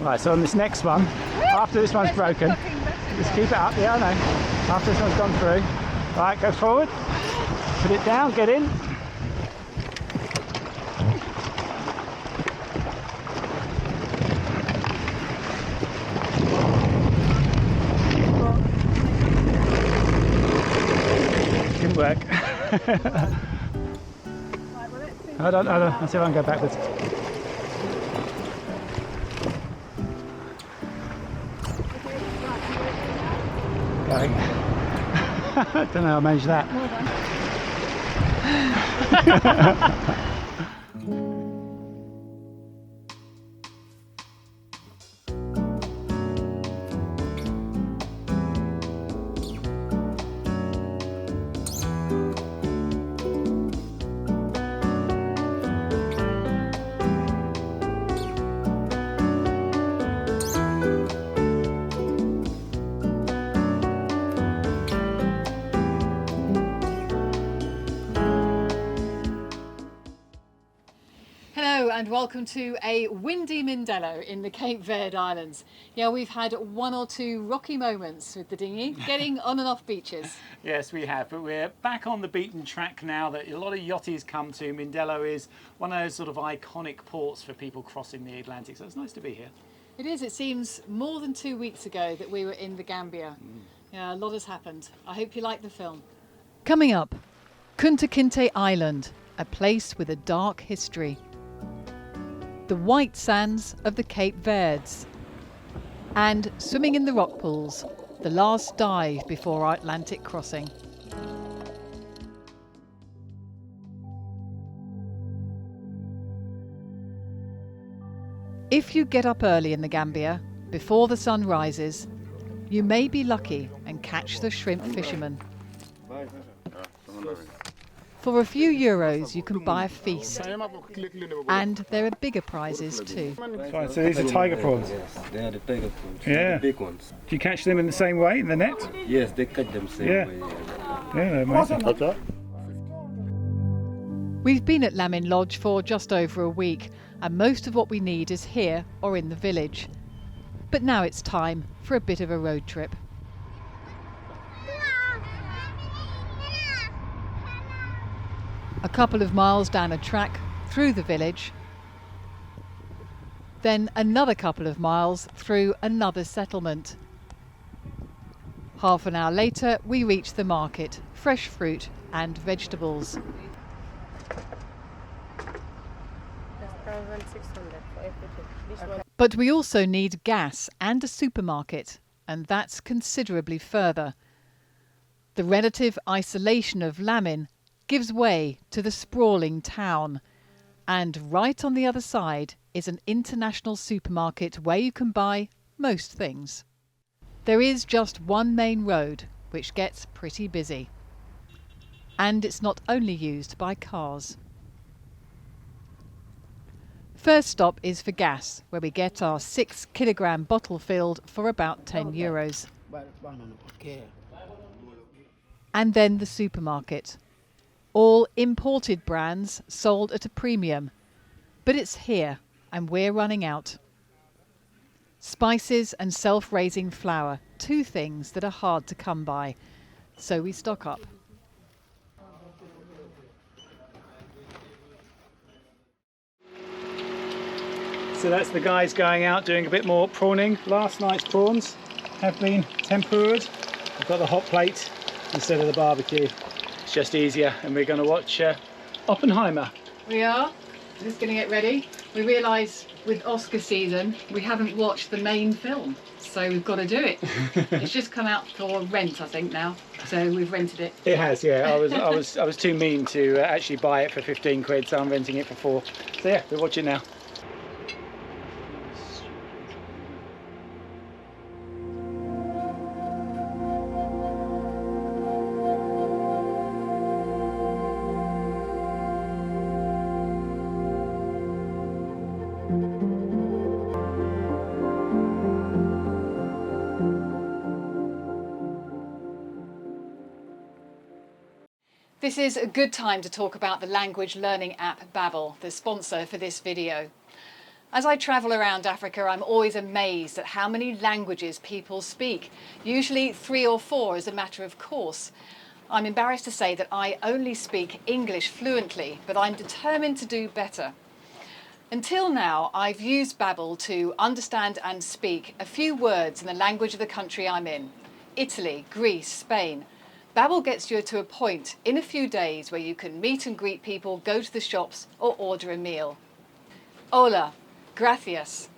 Right, so on this next one, after this one's broken, just keep it up, yeah, I know. After this one's gone through. Right, go forward, put it down, get in. Didn't work. Hold on, let's see if I can go backwards. Going. I don't know how I managed that. And welcome to a windy Mindelo in the Cape Verde Islands. Yeah, we've had one or two rocky moments with the dinghy, getting on and off beaches. Yes, we have, but we're back on the beaten track now that a lot of yachties come to. Mindelo is one of those sort of iconic ports for people crossing the Atlantic, so it's nice to be here. It is. It seems more than 2 weeks ago that we were in the Gambia. Yeah, a lot has happened. I hope you like the film. Coming up, Kunta Kinte Island, a place with a dark history. The white sands of the Cape Verdes, and swimming in the rock pools, the last dive before our Atlantic crossing. If you get up early in the Gambia, before the sun rises, you may be lucky and catch the shrimp fishermen. For a few euros you can buy a feast, and there are bigger prizes too. Right, so these are tiger prawns? Yes, they are the tiger prawns. Yeah. The big ones. Do you catch them in the same way, in the net? Yes, they catch them same Yeah. way. Yeah, amazing. We've been at Lamin Lodge for just over a week, and most of what we need is here or in the village. But now it's time for a bit of a road trip. A couple of miles down a track through the village, then another couple of miles through another settlement. Half an hour later we reach the market, fresh fruit and vegetables. But we also need gas and a supermarket, and that's considerably further. The relative isolation of Lamin gives way to the sprawling town, and right on the other side is an international supermarket where you can buy most things. There is just one main road which gets pretty busy, and it's not only used by cars. First stop is for gas, where we get our 6 kilogram bottle filled for about €10. And then the supermarket. All imported brands sold at a premium. But it's here, and we're running out. Spices and self-raising flour, two things that are hard to come by. So we stock up. So that's the guys going out doing a bit more prawning. Last night's prawns have been tempured. I've got the hot plate instead of the barbecue. It's just easier, and we're going to watch Oppenheimer. We are just going to get ready. We realise with Oscar season we haven't watched the main film, so we've got to do it. It's just come out for rent, I think now, so we've rented it. It has, yeah. I was too mean to actually buy it for 15 quid, so I'm renting it for 4. So yeah, we'll watch it now. This is a good time to talk about the language learning app Babbel, the sponsor for this video. As I travel around Africa, I'm always amazed at how many languages people speak, usually 3 or 4 as a matter of course. I'm embarrassed to say that I only speak English fluently, but I'm determined to do better. Until now, I've used Babbel to understand and speak a few words in the language of the country I'm in: Italy, Greece, Spain. Babbel gets you to a point in a few days where you can meet and greet people, go to the shops or order a meal. Hola, gracias,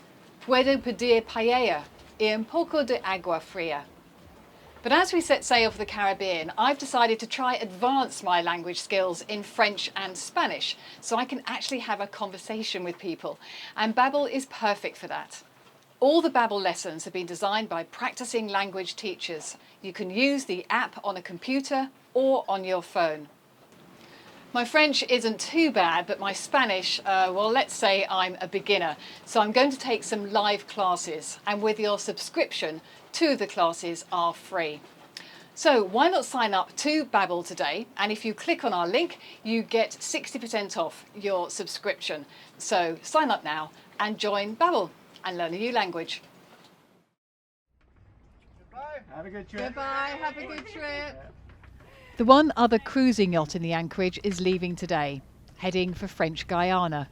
puedo pedir paella y un poco de agua fría. But as we set sail for the Caribbean, I've decided to try advance my language skills in French and Spanish so I can actually have a conversation with people, and Babbel is perfect for that. All the Babbel lessons have been designed by practicing language teachers. You can use the app on a computer or on your phone. My French isn't too bad, but my Spanish, well, let's say I'm a beginner. So I'm going to take some live classes, and with your subscription, 2 of the classes are free. So why not sign up to Babbel today? And if you click on our link, you get 60% off your subscription. So sign up now and join Babbel and learn a new language. Goodbye. Have a good trip. Goodbye, have a good trip. The one other cruising yacht in the anchorage is leaving today, heading for French Guiana.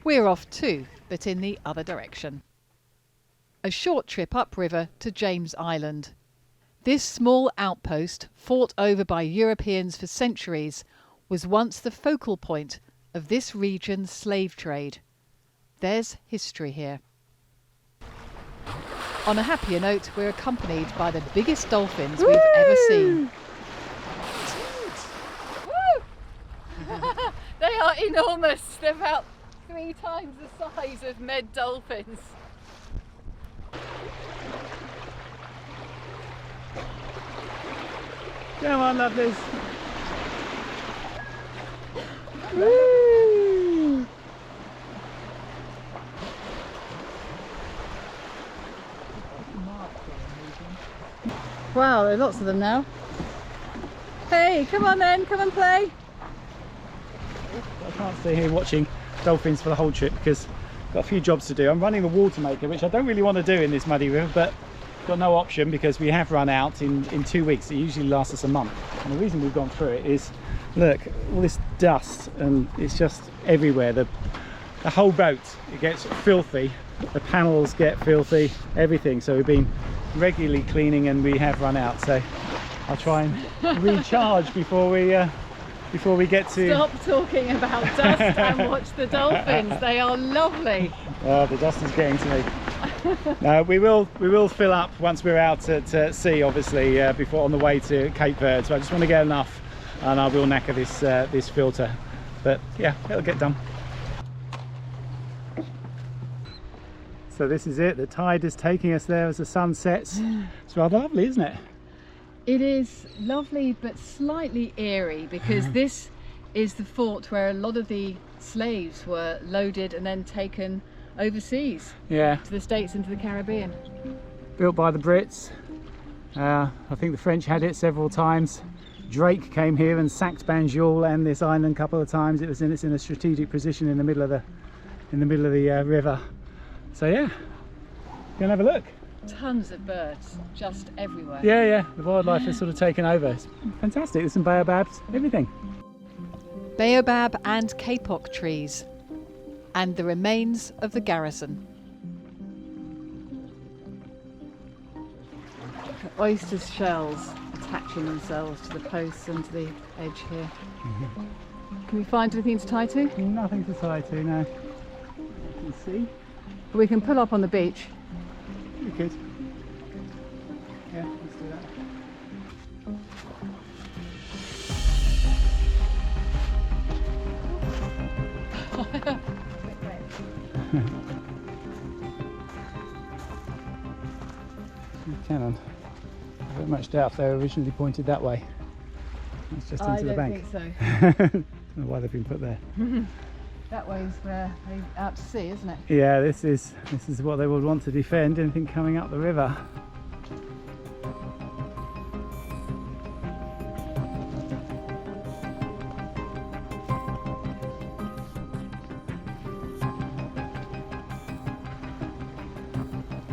We're off too, but in the other direction. A short trip upriver to James Island. This small outpost, fought over by Europeans for centuries, was once the focal point of this region's slave trade. There's history here. On a happier note, we're accompanied by the biggest dolphins we've ever seen. They are enormous. They're about 3 times the size of med dolphins. Come on, lovelies. Woo! Wow, there are lots of them now. Hey, come on then, come and play. I can't stay here watching dolphins for the whole trip because I've got a few jobs to do. I'm running the water maker, which I don't really want to do in this muddy river, but got no option because we have run out in 2 weeks. It usually lasts us a month. And the reason we've gone through it is, look, all this dust and it's just everywhere. The whole boat, it gets filthy. The panels get filthy, everything. So we've been regularly cleaning and we have run out. So I'll try and recharge before we get to... Stop talking about dust and watch the dolphins. They are lovely. Oh, the dust is getting to me. No, we will fill up once we're out at sea, obviously, before on the way to Cape Verde. So I just want to get enough, and I will knacker this filter. But yeah, it'll get done. So this is it. The tide is taking us there as the sun sets. It's rather lovely, isn't it? It is lovely but slightly eerie because this is the fort where a lot of the slaves were loaded and then taken overseas, Yeah. to the States and to the Caribbean. Built by the Brits. I think the French had it several times. Drake came here and sacked Banjul and this island a couple of times. It's in a strategic position in the middle of the river. So yeah, go and have a look. Tons of birds just everywhere. Yeah, the wildlife has sort of taken over. It's fantastic. There's some baobabs, everything. Baobab and kapok trees, and the remains of the garrison. Oyster shells attaching themselves to the posts and to the edge here. Can we find anything to tie to? Nothing to tie to, no. You can see. We can pull up on the beach. We could. Yeah, let's do that. Cannon. I very much doubt they were originally pointed that way. It's just into the bank. I don't think so. I don't know why they've been put there. That way's where they're out to sea, isn't it? Yeah, this is what they would want to defend, anything coming up the river.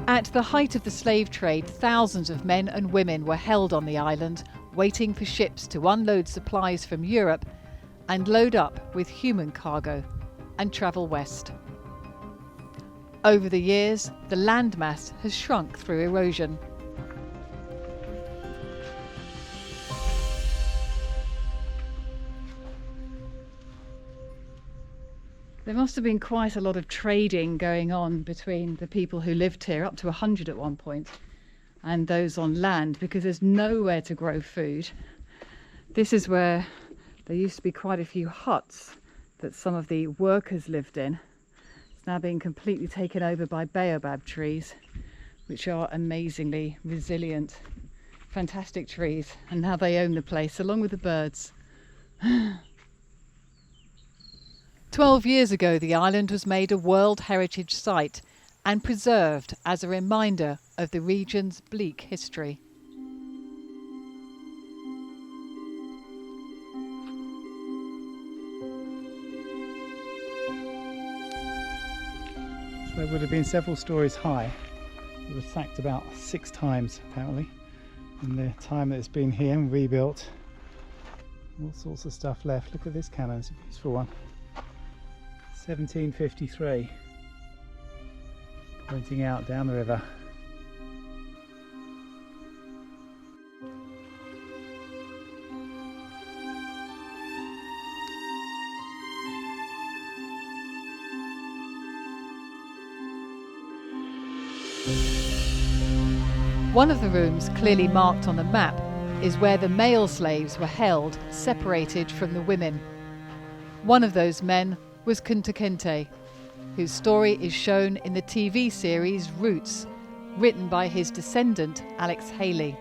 At the height of the slave trade, thousands of men and women were held on the island, waiting for ships to unload supplies from Europe and load up with human cargo and travel west. Over the years, the landmass has shrunk through erosion. There must have been quite a lot of trading going on between the people who lived here, up to 100 at one point, and those on land, because there's nowhere to grow food. This is where there used to be quite a few huts that some of the workers lived in. It's now being completely taken over by baobab trees, which are amazingly resilient, fantastic trees, and now they own the place along with the birds. 12 years ago, the island was made a World Heritage Site and preserved as a reminder of the region's bleak history. So it would have been several stories high. It was sacked about 6 times apparently in the time that it's been here and rebuilt. All sorts of stuff left. Look at this cannon, it's a beautiful one. 1753, pointing out down the river. One of the rooms clearly marked on the map is where the male slaves were held, separated from the women. One of those men was Kunta Kinte, whose story is shown in the TV series Roots, written by his descendant Alex Haley.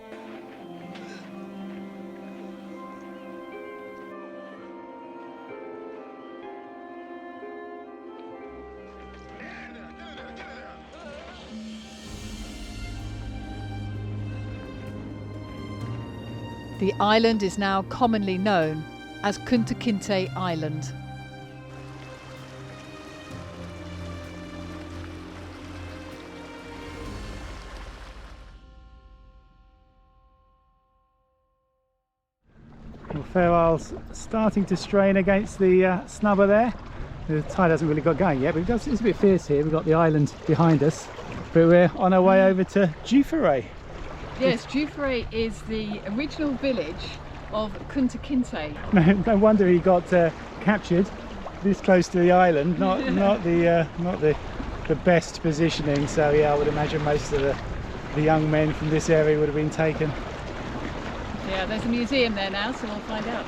The island is now commonly known as Kunta Kinte Island. Well, Fair Isle's starting to strain against the snubber there. The tide hasn't really got going yet, but it's a bit fierce here. We've got the island behind us, but we're on our way over to Jufaray. Yes, Jufaray is the original village of Kunta Kinte. No wonder he got captured this close to the island. Not the best positioning. So yeah, I would imagine most of the young men from this area would have been taken. Yeah, there's a museum there now, so we'll find out.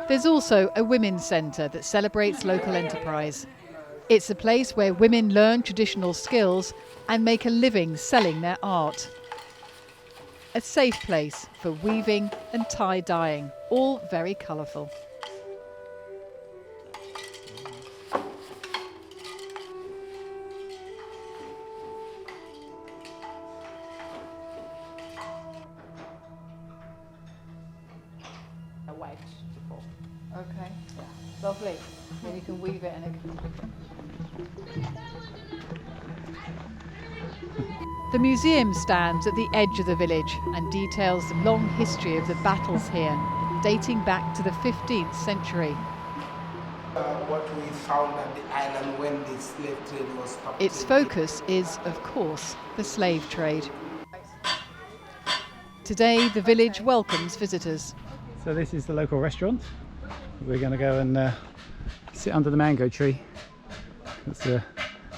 There's also a women's centre that celebrates local enterprise. It's a place where women learn traditional skills and make a living selling their art. A safe place for weaving and tie-dyeing, all very colourful. A wedge to pull. Okay, lovely. Then you can weave it and it can... The museum stands at the edge of the village and details the long history of the battles here, dating back to the 15th century. What we found at the island when the slave trade was stopped. Its focus is, of course, the slave trade. Today, the village welcomes visitors. So this is the local restaurant. We're going to go and sit under the mango tree. It's a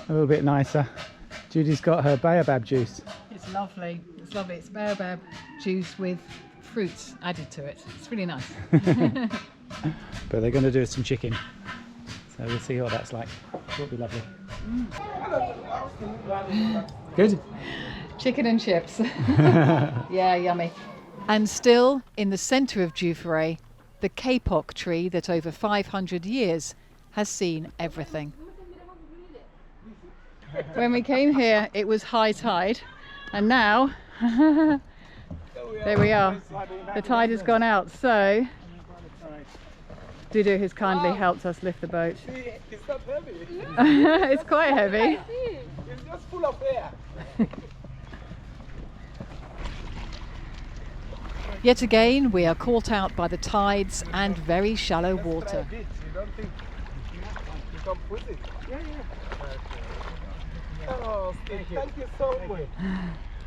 little bit nicer. Judy's got her baobab juice. It's lovely. It's lovely. It's baobab juice with fruits added to it. It's really nice. But they're going to do some chicken. So we'll see what that's like. It'll be lovely. Good? Chicken and chips. Yeah, yummy. And still, in the centre of Jufaray, the kapok tree that over 500 years has seen everything. When we came here, it was high tide, and now, there we are. The tide has gone out, so Dudu has kindly helped us lift the boat. See, it's not heavy. It's quite heavy. It's just full of air. Yet again, we are caught out by the tides and very shallow water. You don't think you can push it? Yeah. Oh, Steve, thank you so much.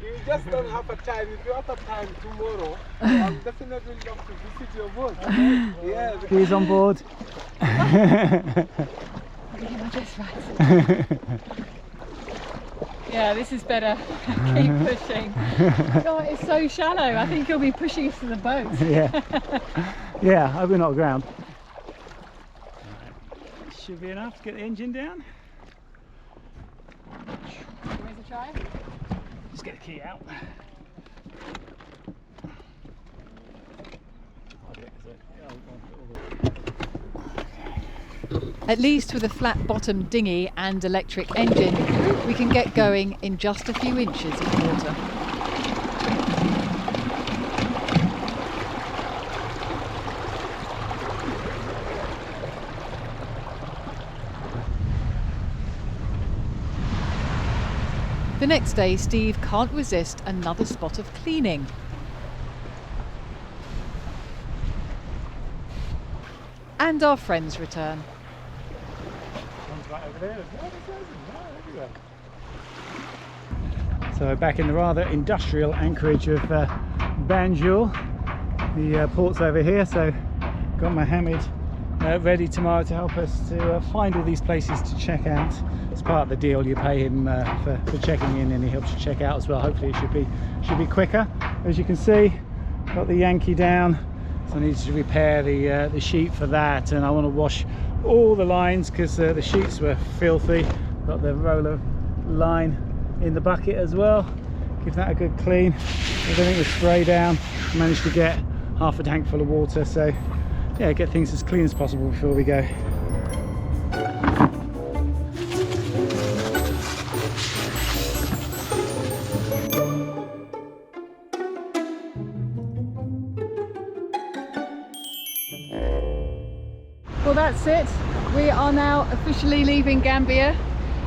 You just don't have a time. If you have a time tomorrow, I'll definitely love to visit your boat. Yeah. He's on board. Yeah, this is better. Keep pushing. God, it's so shallow. I think you'll be pushing us to the boat. Yeah, I hope we're not aground. Should be enough to get the engine down. Where's the try? Just get the key out. At least with a flat-bottomed dinghy and electric engine, we can get going in just a few inches of water. The next day, Steve can't resist another spot of cleaning. And our friends return. One's right over there. So back in the rather industrial anchorage of Banjul. The port's over here, so got Mohammed ready tomorrow to help us to find all these places to check out. It's part of the deal. You pay him for checking in, and he helps you check out as well. Hopefully it should be quicker. As you can see, got the Yankee down, so I need to repair the sheet for that, and I want to wash all the lines because the sheets were filthy. Got the roller line in the bucket as well. Give that a good clean. Everything was spray down. Managed to get half a tank full of water, so yeah, get things as clean as possible before we go. Well, that's it. We are now officially leaving Gambia.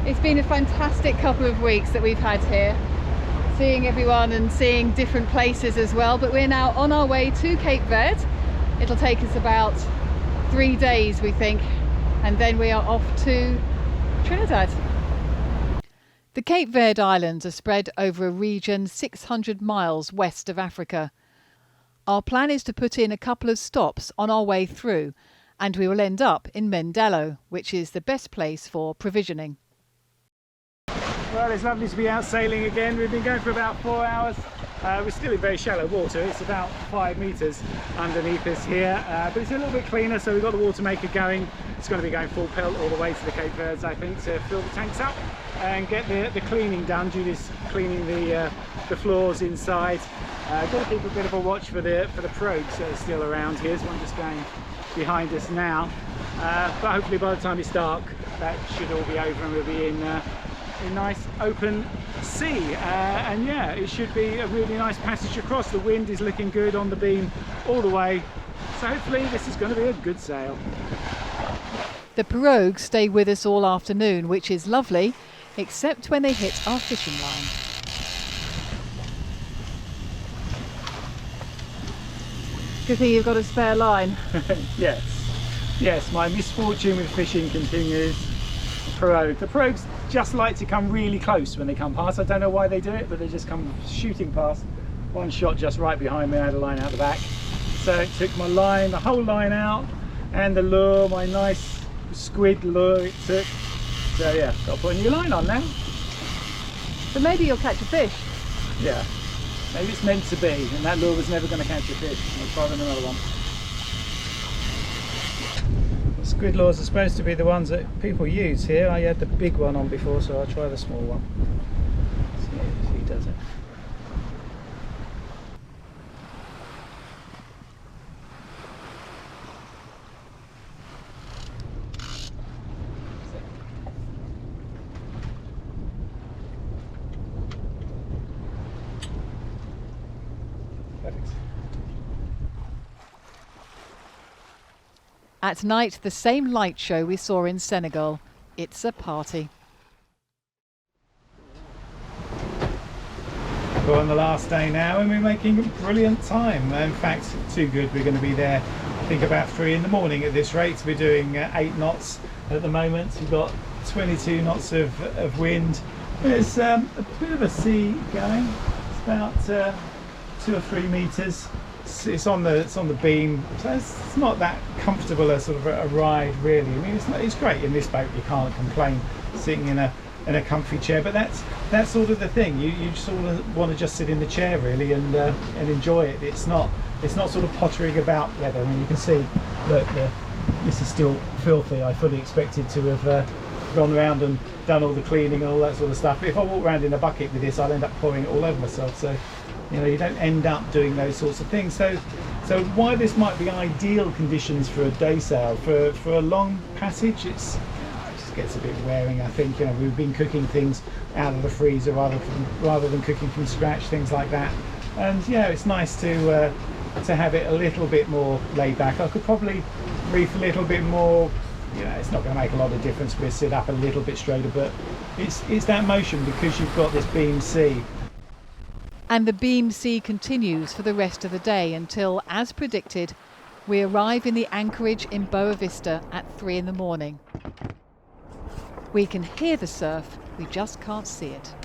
It's been a fantastic couple of weeks that we've had here, seeing everyone and seeing different places as well, but we're now on our way to Cape Verde. It'll take us about 3 days, we think, and then we are off to Trinidad. The Cape Verde Islands are spread over a region 600 miles west of Africa. Our plan is to put in a couple of stops on our way through, and we will end up in Mindelo, which is the best place for provisioning. Well, it's lovely to be out sailing again. We've been going for about 4 hours. We're still in very shallow water. It's about 5 meters underneath us here, but it's a little bit cleaner, so we've got the water maker going. It's going to be going full pelt all the way to the Cape Verdes, I think, to fill the tanks up and get the cleaning done. Judy's cleaning the floors inside. Got to keep a bit of a watch for the probes that are still around. Here's one just going behind us now, but hopefully by the time it's dark that should all be over and we'll be in nice open sea, and yeah, it should be a really nice passage across. The wind is looking good on the beam all the way, so hopefully this is going to be a good sail. The pirogues stay with us all afternoon, which is lovely, except when they hit our fishing line. Good thing you've got a spare line. Yes, my misfortune with fishing continues. The pirogues just like to come really close when they come past. I don't know why they do it, but they just come shooting past. One shot just right behind me. I had a line out the back, so it took my line, the whole line out, and the lure, my nice squid lure it took. So yeah, got to put a new line on now. But maybe you'll catch a fish. Yeah, maybe it's meant to be, and that lure was never going to catch a fish. I'll try with another one. Squid lures are supposed to be the ones that people use here. I had the big one on before, so I'll try the small one. See if he does it. Perfect. At night, the same light show we saw in Senegal. It's a party. We're on the last day now and we're making brilliant time. In fact, too good. We're going to be there, I think, about 3 in the morning at this rate. We're doing 8 knots at the moment. We've got 22 knots of wind. There's a bit of a sea going. It's about 2 or 3 meters. It's on the beam, so it's not that comfortable a sort of a ride really. I mean, it's great in this boat. You can't complain sitting in a comfy chair, but that's sort of the thing. You sort of want to just sit in the chair really and enjoy it. It's not sort of pottering about leather. I mean, you can see look, this is still filthy. I fully expected to have gone around and done all the cleaning and all that sort of stuff. But if I walk around in a bucket with this, I'll end up pouring it all over myself. So you don't end up doing those sorts of things. So why this might be ideal conditions for a day sail, for a long passage, it just gets a bit wearing, I think. We've been cooking things out of the freezer rather than cooking from scratch, things like that. And it's nice to have it a little bit more laid back. I could probably reef a little bit more. It's not going to make a lot of difference. We'll sit up a little bit straighter, but it's that motion because you've got this beam sea. And the beam sea continues for the rest of the day until, as predicted, we arrive in the anchorage in Boa Vista at 3 in the morning. We can hear the surf, we just can't see it.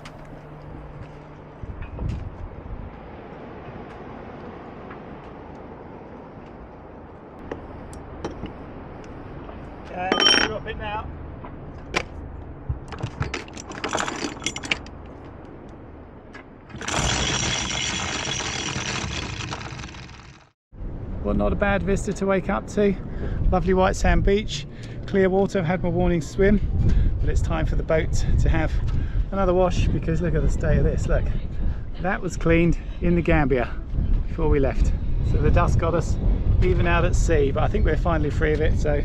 Drop it now. Well, not a bad vista to wake up to. Lovely white sand beach, clear water. I've had my morning swim, but it's time for the boat to have another wash because look at the state of this. Look, that was cleaned in the Gambia before we left. So the dust got us even out at sea, but I think we're finally free of it. So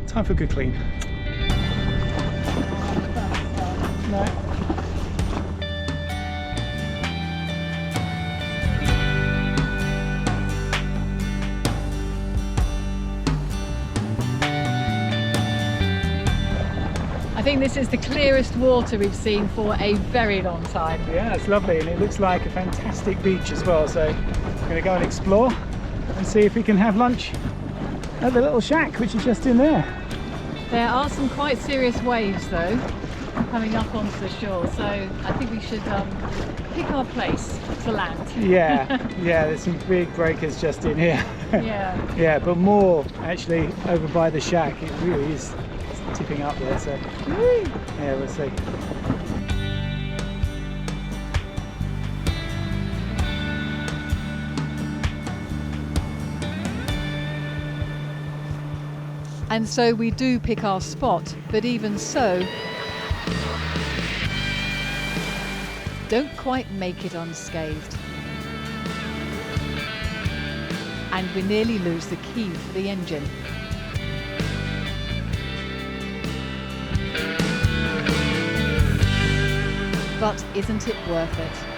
time for a good clean. No. I think this is the clearest water we've seen for a very long time. Yeah, it's lovely and it looks like a fantastic beach as well. So we're going to go and explore and see if we can have lunch at the little shack which is just in there. There are some quite serious waves though coming up onto the shore, so I think we should pick our place to land. Yeah, there's some big breakers just in here. Yeah. Yeah, but more actually over by the shack. It really is tipping up there, so yeah, we'll see. And so we do pick our spot, but even so, don't quite make it unscathed. And we nearly lose the key for the engine. But isn't it worth it?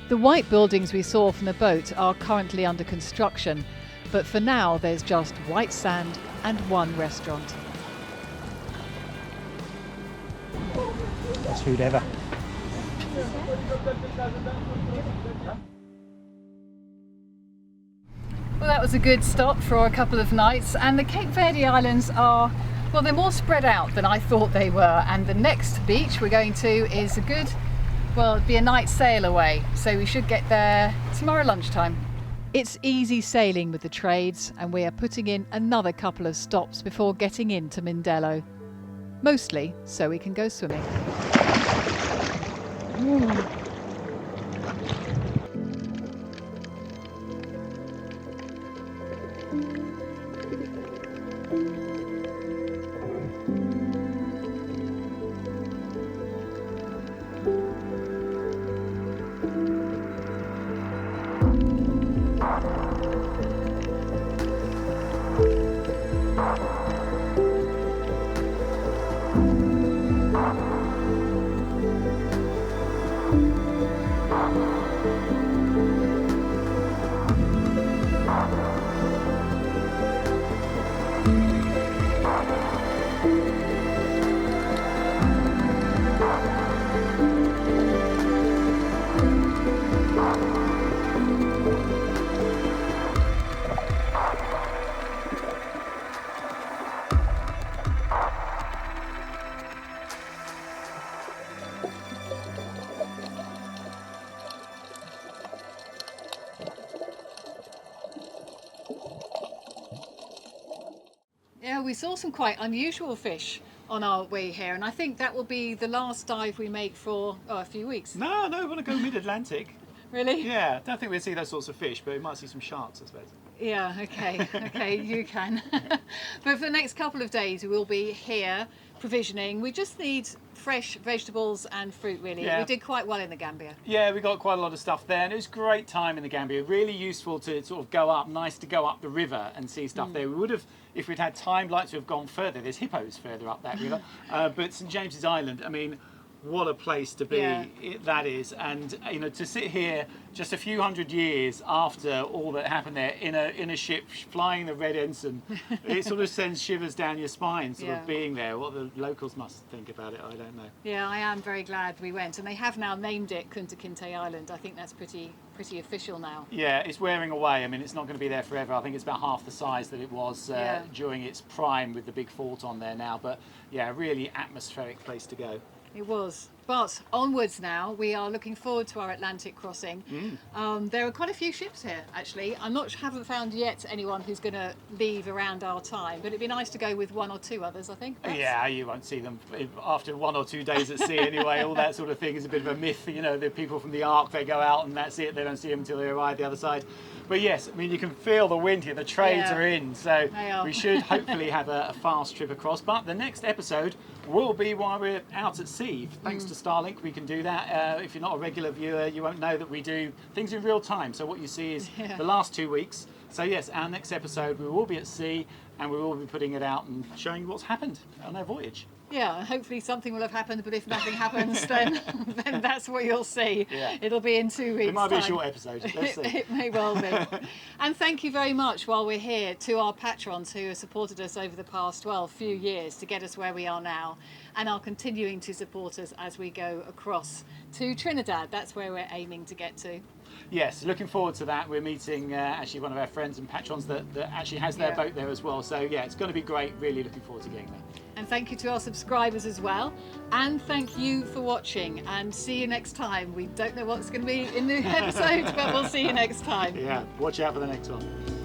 The white buildings we saw from the boat are currently under construction, but for now there's just white sand and one restaurant. Best food ever. Well, that was a good stop for a couple of nights, and the Cape Verde Islands are, well, they're more spread out than I thought they were, and the next beach we're going to is a good, well, it'd be a night sail away, so we should get there tomorrow lunchtime. It's easy sailing with the trades, and we are putting in another couple of stops before getting into Mindelo. Mostly so we can go swimming. Yeah, we saw some quite unusual fish on our way here, and I think that will be the last dive we make for a few weeks. No, we want to go mid-Atlantic. Really? Yeah, don't think we'll see those sorts of fish, but we might see some sharks, I suppose. Yeah, okay, okay, you can. But for the next couple of days, we will be here provisioning. We just need fresh vegetables and fruit, really. Yeah. We did quite well in the Gambia. Yeah, we got quite a lot of stuff there, and it was a great time in the Gambia. Really useful to sort of go up, nice to go up the river and see stuff there. We would have, if we'd had time, liked to have gone further. There's hippos further up that river. But St James's Island, I mean, what a place to be. Yeah. That is. And you know, to sit here just a few hundred years after all that happened there in a ship flying the red ensign, it sort of sends shivers down your spine, sort Yeah. of being there. What the locals must think about it, I don't know. Yeah, I am very glad we went, and they have now named it Kunta Kinte Island. I think that's pretty official now. Yeah, it's wearing away. I mean, it's not going to be there forever. I think it's about half the size that it was Yeah. during its prime with the big fort on there now. But yeah, really atmospheric place to go. It was. But onwards now, we are looking forward to our Atlantic crossing. There are quite a few ships here, actually. Haven't found yet anyone who's going to leave around our time, but it'd be nice to go with one or two others, I think. Yeah, you won't see them after 1 or 2 days at sea anyway. All that sort of thing is a bit of a myth. You know, the people from the Ark, they go out and that's it. They don't see them until they arrive the other side. But yes, I mean, you can feel the wind here. The trades Yeah. are in, so They are. we should hopefully have a fast trip across. But the next episode will be while we're out at sea. Thanks to Starlink, we can do that. If you're not a regular viewer, you won't know that we do things in real time. So what you see is the last 2 weeks. So yes, our next episode, we will be at sea and we will be putting it out and showing you what's happened on our voyage. Yeah, hopefully something will have happened, but if nothing happens, then that's what you'll see. Yeah. It'll be in 2 weeks. It might be a time. short episode. Let's see. It may well be. And thank you very much while we're here to our patrons who have supported us over the past, few years to get us where we are now, and are continuing to support us as we go across to Trinidad. That's where we're aiming to get to. Yes, looking forward to that. We're meeting actually one of our friends and patrons that actually has their Yeah. boat there as well. So yeah, it's going to be great. Really looking forward to getting there. And thank you to our subscribers as well. And thank you for watching, and see you next time. We don't know what's going to be in the episode, but we'll see you next time. Yeah, watch out for the next one.